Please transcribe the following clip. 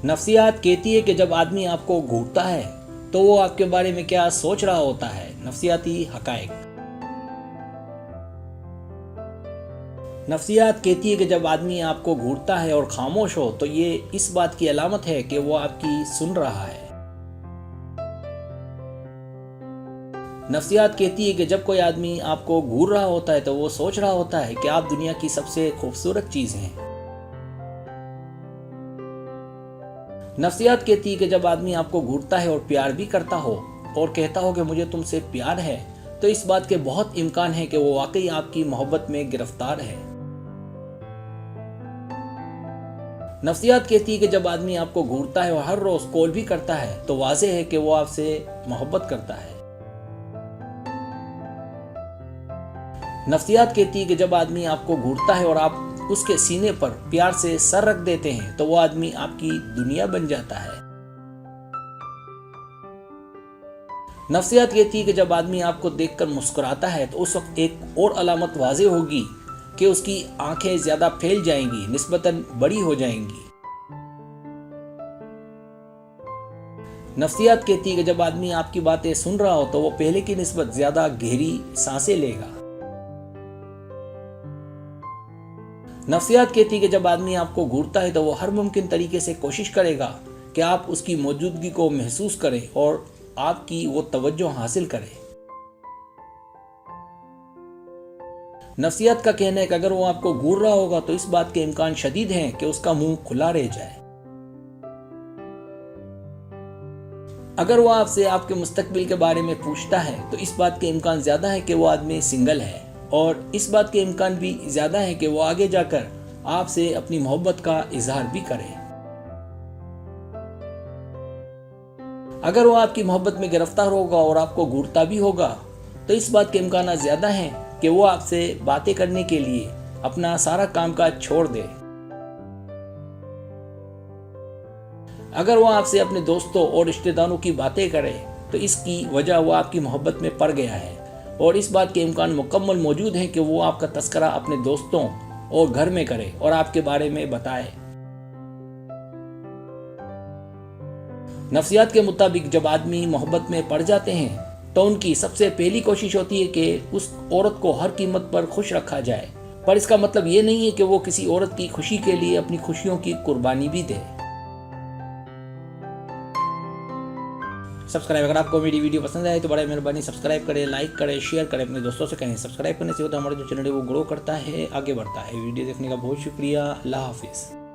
नफ्सियात कहती है कि जब आदमी आपको घूरता है तो वो आपके बारे में क्या सोच रहा होता है। नफ्सियाती हकायक। नफ्सियात कहती है कि जब आदमी आपको घूरता है और खामोश हो तो ये इस बात की अलामत है कि वो आपकी सुन रहा है। नफ्सियात कहती है कि जब कोई आदमी आपको घूर रहा होता है तो वो सोच रहा होता है कि आप दुनिया की सबसे खूबसूरत चीज हैं। नफ्सियात कहती है कि जब आदमी आपको घूरता है और प्यार भी करता हो और कहता हो कि मुझे तुमसे प्यार है, तो इस बात के बहुत इम्कान है कि वो वाकई आपकी मोहब्बत में गिरफ्तार है। नफ्सियात कहती है कि जब आदमी आपको घूरता है और हर रोज कॉल भी करता है तो वाज़ेह है कि वो आपसे मोहब्बत करता है। नफ्सियात कहती है कि जब आदमी आपको घूरता है और आप उसके सीने पर प्यार से सर रख देते हैं तो वो आदमी आपकी दुनिया बन जाता है। नफ्सियात कहती है कि जब आदमी आपको देखकर मुस्कुराता है तो उस वक्त एक और अलामत वाज़ेह होगी कि उसकी आंखें ज्यादा फैल जाएंगी, निस्बतन बड़ी हो जाएंगी। नफ्सियात कहती है कि जब आदमी आपकी बातें सुन रहा हो तो वो पहले की निस्बत ज्यादा गहरी सांसें लेगा। नफ्सियात कहती है कि जब आदमी आपको घूरता है तो वो हर मुमकिन तरीके से कोशिश करेगा कि आप उसकी मौजूदगी को महसूस करें और आपकी वो तवज्जो हासिल करें। नफ्सियात का कहना है कि अगर वो आपको घूर रहा होगा तो इस बात के इम्कान शदीद हैं कि उसका मुंह खुला रह जाए। अगर वो आपसे आपके मुस्तकबिल के बारे में पूछता है तो इस बात के इम्कान ज्यादा है कि वो आदमी सिंगल है, और इस बात के इम्कान भी ज्यादा है कि वो आगे जाकर आपसे अपनी मोहब्बत का इजहार भी करे। अगर वो आपकी मोहब्बत में गिरफ्तार होगा और आपको घूरता भी होगा तो इस बात के इम्कान ज्यादा हैं कि वो आपसे बातें करने के लिए अपना सारा कामकाज छोड़ दे। अगर वो आपसे अपने दोस्तों और रिश्तेदारों की बातें करे तो इसकी वजह वो आपकी मोहब्बत में पड़ गया है, और इस बात के इम्कान मुकम्मल मौजूद हैं कि वो आपका तस्करा अपने दोस्तों और घर में करे और आपके बारे में बताए। नफ्सियात के मुताबिक जब आदमी मोहब्बत में पड़ जाते हैं तो उनकी सबसे पहली कोशिश होती है कि उस औरत को हर कीमत पर खुश रखा जाए, पर इसका मतलब ये नहीं है कि वो किसी औरत की खुशी के लिए अपनी खुशियों की कुर्बानी भी दे। सब्सक्राइब, अगर आपको मेरी वीडियो पसंद आए तो बड़ा मेहरबानी सब्सक्राइब करें, लाइक करें, शेयर करें, अपने दोस्तों से कहें। सब्सक्राइब करने से होता है हमारा जो चैनल है वो ग्रो करता है, आगे बढ़ता है। वीडियो देखने का बहुत शुक्रिया। अल्लाह हाफिज़।